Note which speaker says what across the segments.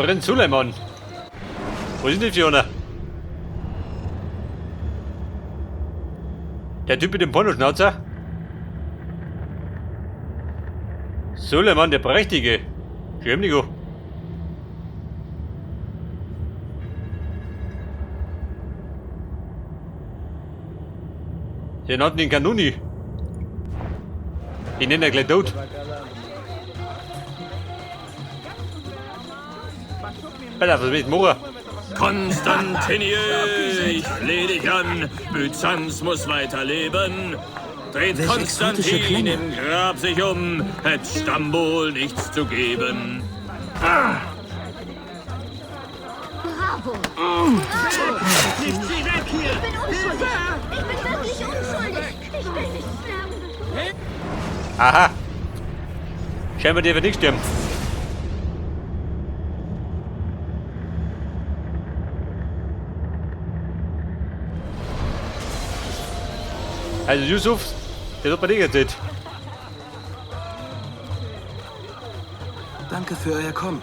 Speaker 1: Prinz Suleiman. Wo sind die Fiona? Der Typ mit dem Pornoschnauzer? Suleiman, der Prächtige. Schömnigo. Der nannten den Kanuni. Ich nenne ihn gleich tot. Alter, was willst du machen?
Speaker 2: Konstantinie, ich flehe dich an. Byzanz muss weiterleben. Dreht
Speaker 3: Welch exotische
Speaker 2: Konstantin
Speaker 3: Klänge.
Speaker 2: im Grab sich um, hätt Stambul nichts zu geben.
Speaker 4: Bravo!
Speaker 5: Nicht sie weg hier!
Speaker 4: Ich bin unschuldig! Ich bin wirklich unschuldig! Ich will nicht sterben!
Speaker 1: Aha. Scheinbar der wird nicht sterben. Also Yusuf, der hat bei dir erzählt.
Speaker 3: Danke für euer Kommen.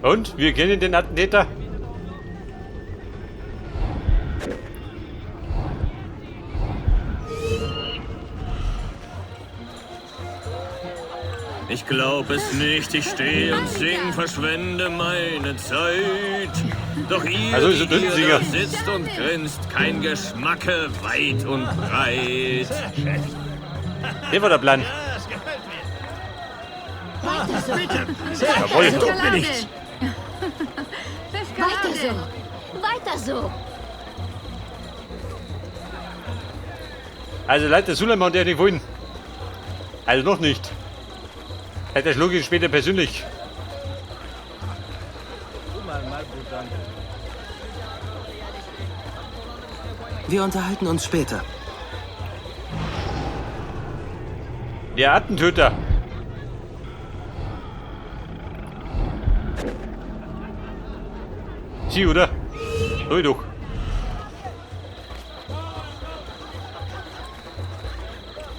Speaker 1: Und? Wir kennen den Attentäter?
Speaker 2: Ich glaub es nicht, ich steh und sing, verschwende meine Zeit. Doch ihr,
Speaker 1: Also ist er
Speaker 2: die ihr
Speaker 1: Dünnsinger.
Speaker 2: da sitzt und grinst, kein Geschmacke weit und breit.
Speaker 1: Der war der Plan. Jawohl.
Speaker 4: Weiter so! Weiter so!
Speaker 1: Also Leute, Suleiman, der nicht wollen. Also noch nicht. Der schlug ihn später persönlich.
Speaker 3: Wir unterhalten uns später.
Speaker 1: Der Attentöter. Sie, oder? So doch.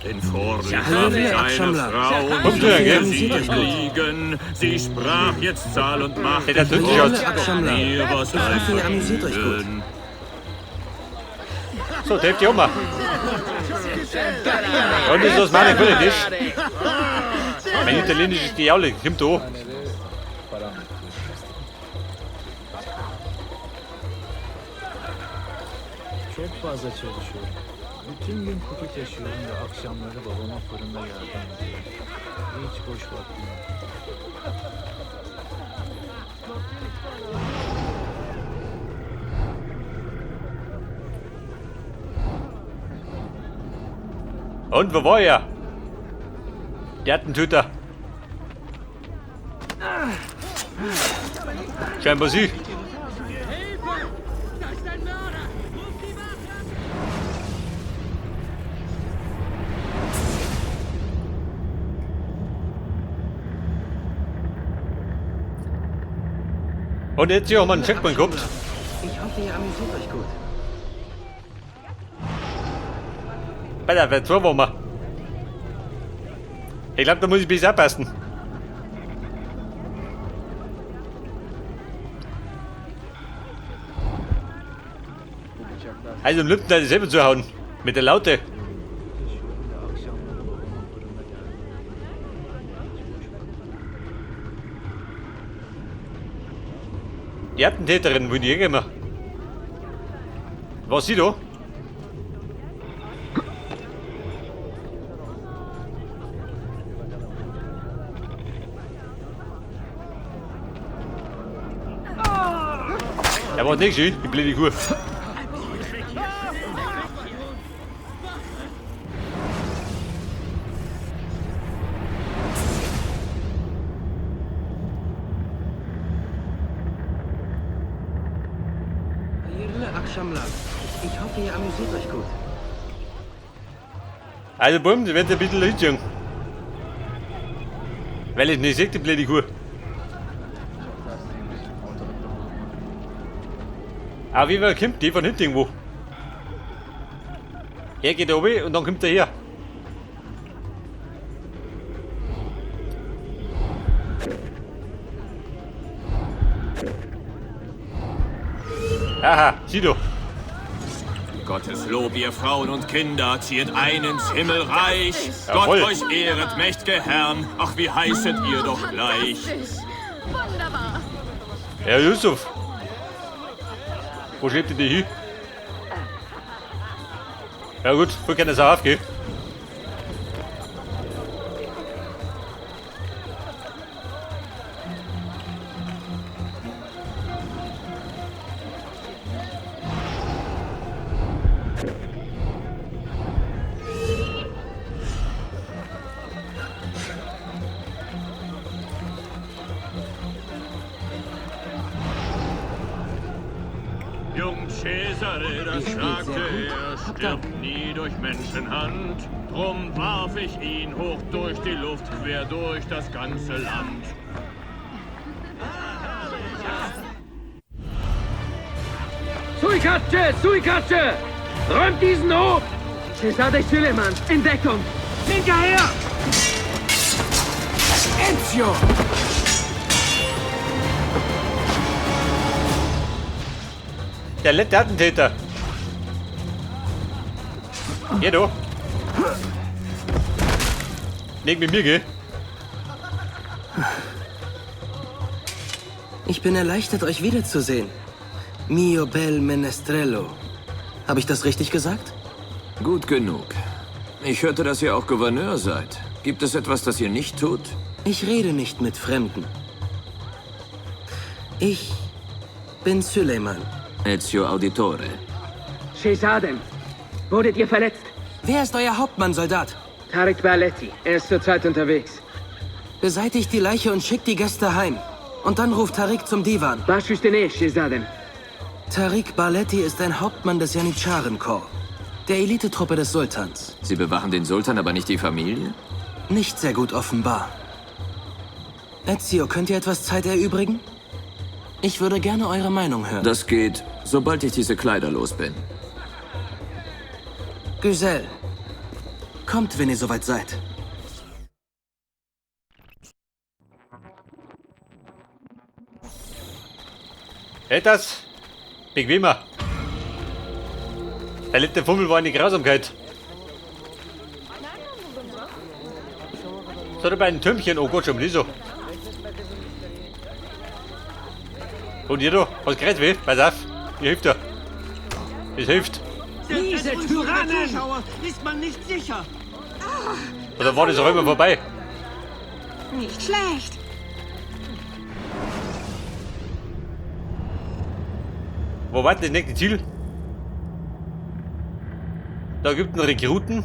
Speaker 2: Den Vorlieb
Speaker 3: Hallo,
Speaker 2: hab
Speaker 3: Herr
Speaker 2: keine
Speaker 3: Abschammler.
Speaker 2: Frau und
Speaker 1: Kommt her, gell?
Speaker 2: sie liegen. Sie sprach jetzt Zahl und Macht.
Speaker 1: Der tut sich aus.
Speaker 3: Abschammler.
Speaker 2: Mir was
Speaker 3: Ich hoffe, ihr amüsiert euch gut.
Speaker 2: einfällt.
Speaker 1: So, der hilft die Oma. Und das ist was meine Quelle ist. Mein Italienisch ist die Jaule. Kommt da.
Speaker 6: Çok fazla çalışıyorum. Bütün gün kutu taşıyorum ve akşamları babama fırında yardım ediyorum. Hiç boş vaktim yok.
Speaker 1: Und wo war er? Der Attentöter. Scheinbar sie. Und jetzt hier auch mal einen Checkpoint gehabt.
Speaker 3: Ich hoffe, ihr amüsiert euch gut.
Speaker 1: Bei der Vertor waren wir. Ich glaube, da muss ich ein bisschen abpassen. Also im Lüften hat er selber zu hauen. Mit der Laute. Die Attentäterin, wo die hergehen. Was sie da? Der war nicht schön, die blöde Kuh.
Speaker 3: Hayırlı akşamlar. Ich hoffe, ihr amüsiert euch gut.
Speaker 1: Also Bumm, die werden ein bisschen hinschön. Weil ich nicht sehe, die blöde Kuh. Aber wie kommt die von hinten irgendwo? Er geht da oben und dann kommt er her. Aha, sieh du.
Speaker 2: Gottes Lob, ihr Frauen und Kinder, zieht ein ins Himmelreich.
Speaker 1: Jawohl.
Speaker 2: Gott euch ehret, mächt'ge Herrn. Ach, wie heißet ihr doch gleich.
Speaker 4: Wunderbar.
Speaker 1: Herr Yusuf. Wo schiebt ihr die hin? Ja gut, wo kann das auch aufgehen?
Speaker 2: Jung Cesare, das sagte er, stirbt nie durch Menschenhand. Drum warf ich ihn hoch durch die Luft, quer durch das ganze Land.
Speaker 3: Suikatsche! Suikatsche! Räumt diesen hoch! Cesare Süleyman, in Deckung! Hinterher!
Speaker 7: Ezio!
Speaker 1: Der letzte Attentäter. Hier du. Nicht mit mir, gell?
Speaker 8: Ich bin erleichtert, euch wiederzusehen. Mio bel menestrello. Habe ich das richtig gesagt?
Speaker 9: Gut genug. Ich hörte, dass ihr auch Gouverneur seid. Gibt es etwas, das ihr nicht tut?
Speaker 8: Ich rede nicht mit Fremden. Ich bin Süleyman.
Speaker 9: Ezio Auditore.
Speaker 3: Schesadem, wurdet ihr verletzt?
Speaker 8: Wer ist euer Hauptmann, Soldat?
Speaker 3: Tarek Barletti, er ist zurzeit unterwegs.
Speaker 8: Beseitigt die Leiche und schickt die Gäste heim. Und dann ruft Tariq zum Divan.
Speaker 3: Baş üstüne, Schesadem.
Speaker 8: Tariq Barletti ist ein Hauptmann des Janitscharen-Korps, der Elitetruppe des Sultans.
Speaker 9: Sie bewachen den Sultan, aber nicht die Familie?
Speaker 8: Nicht sehr gut offenbar. Ezio, könnt ihr etwas Zeit erübrigen? Ich würde gerne eure Meinung hören.
Speaker 9: Das geht, sobald ich diese Kleider los bin.
Speaker 8: Güzel, kommt, wenn ihr soweit seid.
Speaker 1: Etwas bequemer. Der letzte Fummel war eine Grausamkeit. So, da bei einem Türmchen. Oh Gott, schon mal so. Und ihr du, was gerät weh? Pass auf, mir hilft er. Es hilft.
Speaker 5: Diese Tyrannen! Ist man nicht sicher.
Speaker 1: Oder war das auch immer vorbei?
Speaker 4: Nicht schlecht.
Speaker 1: Wo war denn das nächste Ziel? Da gibt es einen Rekruten.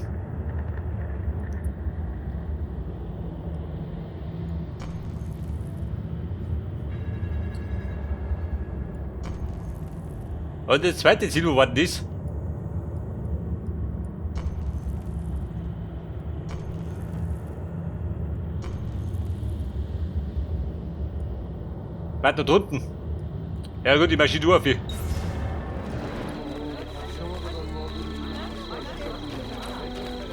Speaker 1: Und das zweite Ziel, wo war denn das? Weiter drunten. Ja gut, die Maschine auf.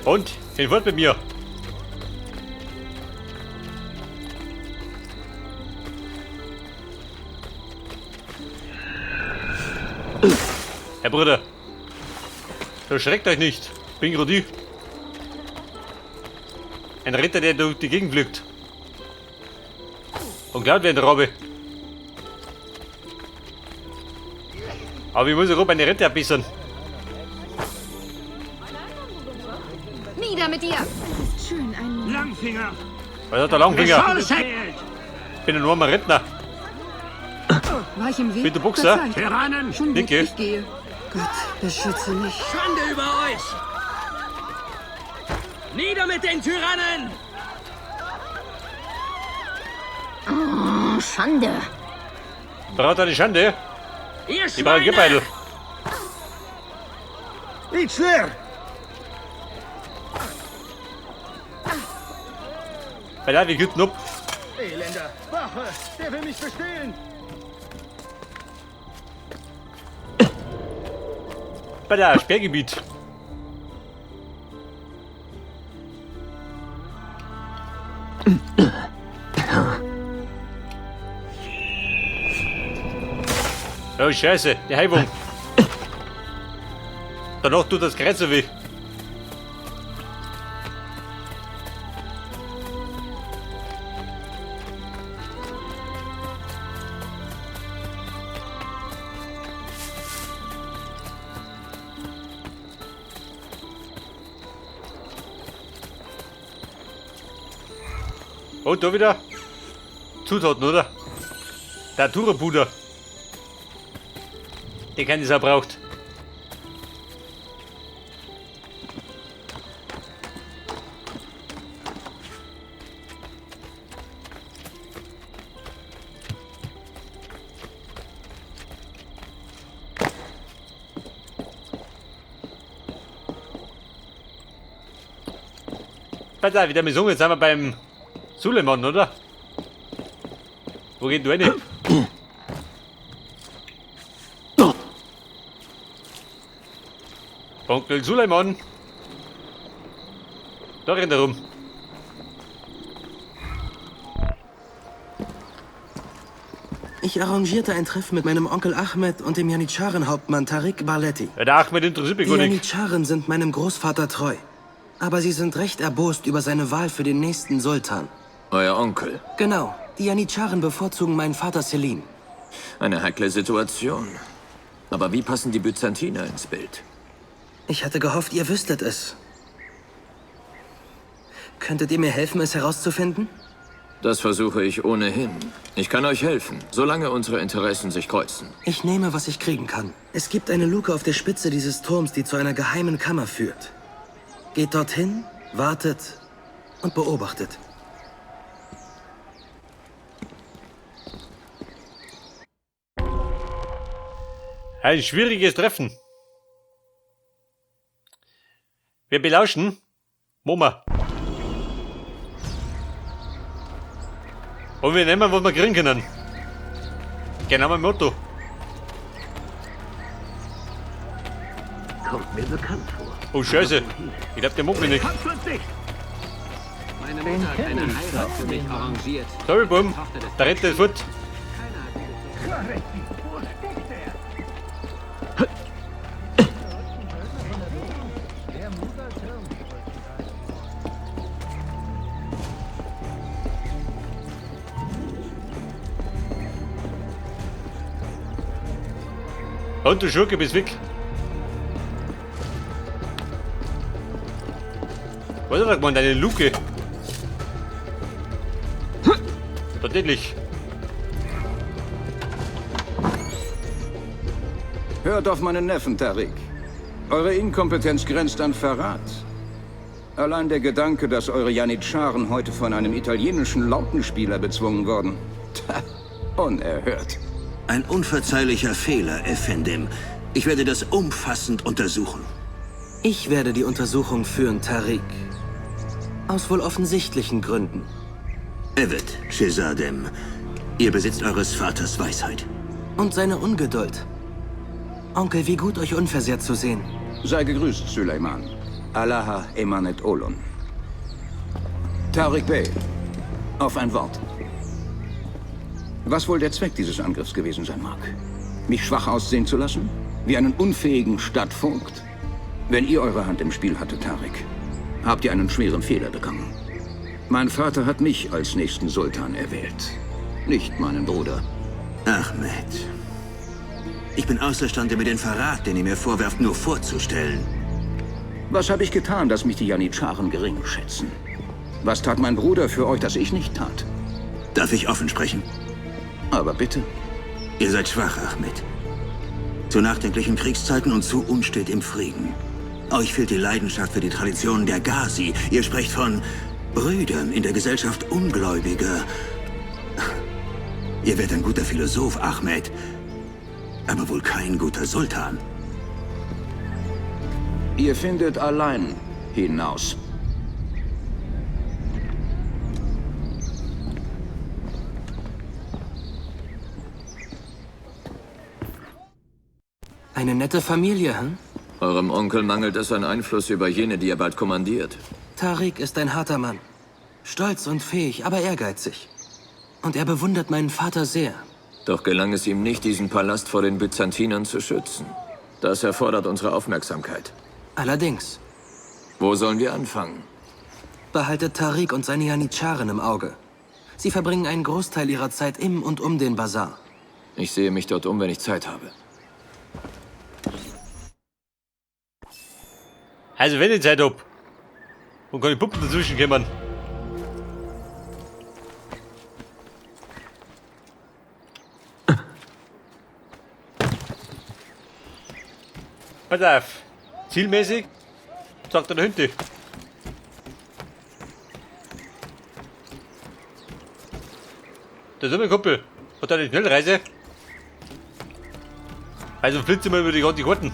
Speaker 1: Und? Viel Wort mit mir. Herr Bruder. Erschreckt euch nicht. Bin Grodi. Ein Ritter, der durch die Gegend pflückt. Und glaubt wie ein Robbe. Aber ich muss ja grob eine Rente abbissern.
Speaker 4: Nieder mit dir. Schön, ein
Speaker 5: Langfinger!
Speaker 1: Was hat der Langfinger?
Speaker 5: Zählt!
Speaker 1: Ich bin ja nur mal Rentner.
Speaker 4: War ich im Weg?
Speaker 1: Bitte Buchser.
Speaker 4: Verzeiht.
Speaker 5: Tyrannen!
Speaker 4: Schon gut,
Speaker 1: Dicke.
Speaker 4: ich gehe. Gott, beschütze mich.
Speaker 3: Schande über euch! Nieder mit den Tyrannen!
Speaker 4: Oh, Schande.
Speaker 1: Braucht eine Schande.
Speaker 3: Ihr
Speaker 1: Die brauchen
Speaker 3: Schweine!
Speaker 1: Gebeidel.
Speaker 5: Nicht schwer!
Speaker 1: Weil da, wie gut ab.
Speaker 5: Elender! Wache! Der will mich bestehlen!
Speaker 1: Bei der Sperrgebiet. Oh, Scheiße, die Heibung. Danach tut das Kreuz so weh. Oh, da wieder Zutaten, oder? Der Turbopuder. Den kann ich auch braucht. Pass auf, wieder gesungen, jetzt sind wir beim Suleiman, oder? Wo geht du hin? Onkel Suleiman. Da rennt er rum.
Speaker 8: Ich arrangierte ein Treffen mit meinem Onkel Ahmed und dem Janitscharen-Hauptmann Tariq Barletti.
Speaker 1: Ja, der Ahmed interessiert mich
Speaker 8: Die
Speaker 1: gar nicht.
Speaker 8: Janitscharen sind meinem Großvater treu. Aber sie sind recht erbost über seine Wahl für den nächsten Sultan.
Speaker 9: Euer Onkel.
Speaker 8: Genau. Die Janitscharen bevorzugen meinen Vater Selim.
Speaker 9: Eine heikle Situation. Aber wie passen die Byzantiner ins Bild?
Speaker 8: Ich hatte gehofft, ihr wüsstet es. Könntet ihr mir helfen, es herauszufinden?
Speaker 9: Das versuche ich ohnehin. Ich kann euch helfen, solange unsere Interessen sich kreuzen.
Speaker 8: Ich nehme, was ich kriegen kann. Es gibt eine Luke auf der Spitze dieses Turms, die zu einer geheimen Kammer führt. Geht dorthin, wartet und beobachtet.
Speaker 1: Ein schwieriges Treffen. Wir belauschen. Moma. Und wir nehmen, was wir kriegen können. Genau mein Motto.
Speaker 5: Kommt mir bekannt vor.
Speaker 1: Oh, Scheiße. Ich glaub, der mag mich nicht.
Speaker 5: Meine Mutter hat eine Heirat für mich arrangiert.
Speaker 1: Sorry, Boom. Da rennt er fort. Und du Schurke bist weg. Was hat er gemeint? Eine Luke. Tatsächlich.
Speaker 10: Hört auf meinen Neffen, Tariq. Eure Inkompetenz grenzt an Verrat. Allein der Gedanke, dass eure Janitscharen heute von einem italienischen Lautenspieler bezwungen wurden. Unerhört.
Speaker 5: Ein unverzeihlicher Fehler, Effendim. Ich werde das umfassend untersuchen.
Speaker 8: Ich werde die Untersuchung führen, Tariq. Aus wohl offensichtlichen Gründen.
Speaker 5: Evet, Shehzadem. Ihr besitzt eures Vaters Weisheit.
Speaker 8: Und seine Ungeduld. Onkel, wie gut, euch unversehrt zu sehen.
Speaker 10: Sei gegrüßt, Suleiman. Allaha emanet olun. Tariq Bey, auf ein Wort. Was wohl der Zweck dieses Angriffs gewesen sein mag? Mich schwach aussehen zu lassen? Wie einen unfähigen Stadtvogt? Wenn ihr eure Hand im Spiel hattet, Tariq, habt ihr einen schweren Fehler begangen. Mein Vater hat mich als nächsten Sultan erwählt, nicht meinen Bruder.
Speaker 5: Ahmed. Ich bin außerstande, mir den Verrat, den ihr mir vorwerft, nur vorzustellen.
Speaker 10: Was habe ich getan, dass mich die Janitscharen gering schätzen? Was tat mein Bruder für euch, das ich nicht tat?
Speaker 5: Darf ich offen sprechen?
Speaker 10: Aber bitte.
Speaker 5: Ihr seid schwach, Ahmed. Zu nachdenklichen Kriegszeiten und zu unstet im Frieden. Euch fehlt die Leidenschaft für die Traditionen der Ghazi. Ihr sprecht von Brüdern in der Gesellschaft Ungläubiger. Ihr werdet ein guter Philosoph, Ahmed, aber wohl kein guter Sultan.
Speaker 10: Ihr findet allein hinaus.
Speaker 8: Eine nette Familie, hm?
Speaker 9: Eurem Onkel mangelt es an Einfluss über jene, die er bald kommandiert.
Speaker 8: Tariq ist ein harter Mann. Stolz und fähig, aber ehrgeizig. Und er bewundert meinen Vater sehr.
Speaker 9: Doch gelang es ihm nicht, diesen Palast vor den Byzantinern zu schützen. Das erfordert unsere Aufmerksamkeit.
Speaker 8: Allerdings.
Speaker 9: Wo sollen wir anfangen?
Speaker 8: Behaltet Tariq und seine Janitscharen im Auge. Sie verbringen einen Großteil ihrer Zeit im und um den Bazar.
Speaker 9: Ich sehe mich dort um, wenn ich Zeit habe.
Speaker 1: Also wenn ich Zeit hab. Und kann die Puppen dazwischen kommen. Pass auf. Zielmäßig sagt er da hinten. Da ist mein Kumpel. Hat er eine Schnellreise? Also flitze mal über die ganzen Karten.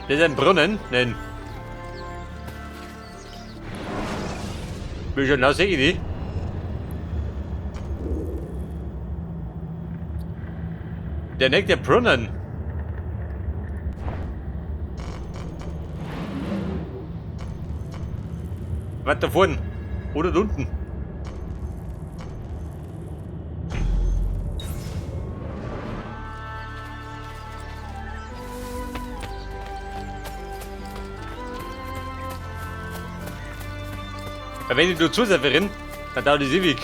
Speaker 1: Das ist ein Brunnen? Nein. Wie schon aus, sehe ich nicht. Der nächste Brunnen. Was da vorne? Oder da unten? Wenn ich nur Zusätzerin, dann dauert das ewig.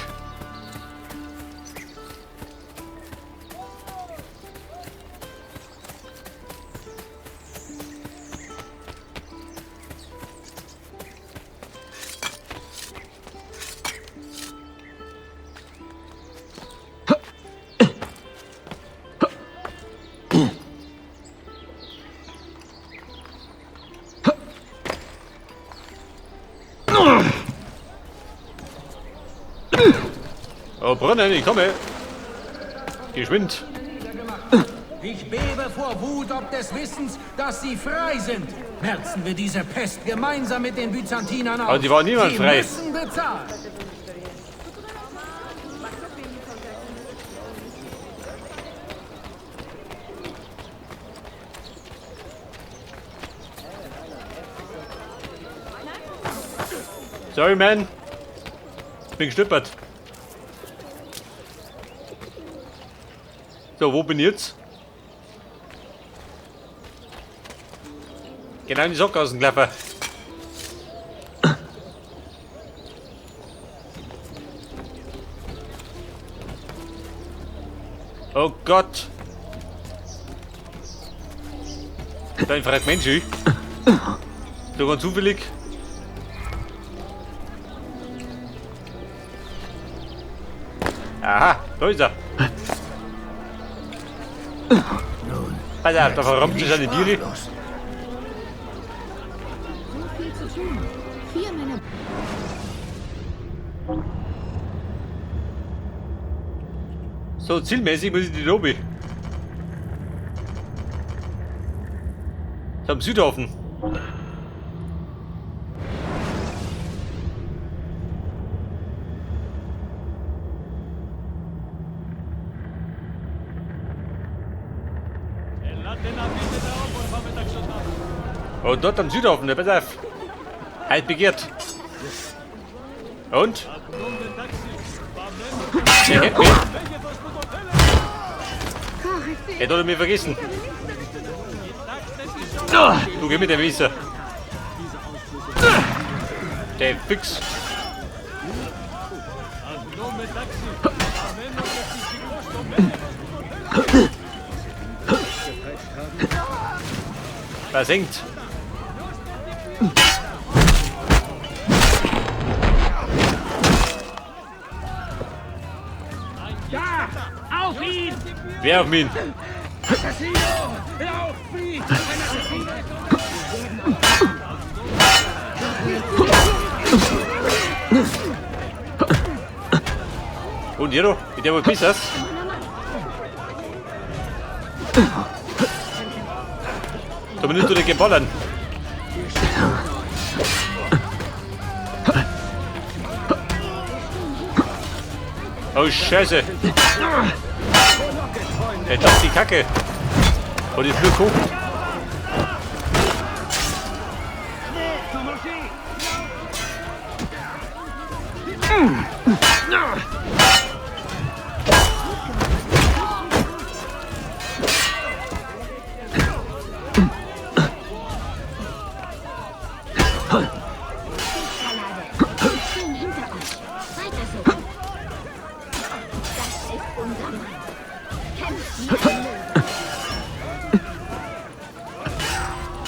Speaker 1: Oh, Brunnen, ich komme. Geschwind.
Speaker 11: Ich bebe vor Wut ob des Wissens, dass sie frei sind. Merzen wir diese Pest gemeinsam mit den Byzantinern auf.
Speaker 1: Aber die war niemand frei.
Speaker 11: Sie müssen bezahlen.
Speaker 1: Sorry, man. Bin gestüppert. So, wo bin ich jetzt? Genau in die Sockausenklapper. Oh Gott. Da ein Fragment. Da ganz zufällig. Aha, da ist er. Pass auf, da verrammt sich eine Tiere.
Speaker 4: So viel zu tun. 4 Männer.
Speaker 1: So, zielmäßig muss ich die Lobby. So, am Südhafen. Und dort am Südhafen, ne, pass auf. Halt begehrt. Und? Der kennt mich. Er hat mich vergessen. Du geh mit dem Messer. Der Fix. Versenkt.
Speaker 3: Da! Auf ihn!
Speaker 1: Wer auf ihn?
Speaker 3: Assassino! Lauf, flieh! Ein Assassino!
Speaker 1: Und Jero, mit der wohl besser. Zumindest du den geballern. Oh, Scheiße. Jetzt auf die Kacke. Und jetzt Glück hoch.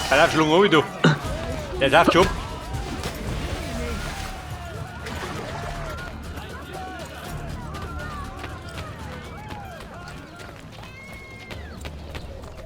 Speaker 1: Der darf schon, du. Der darf schon.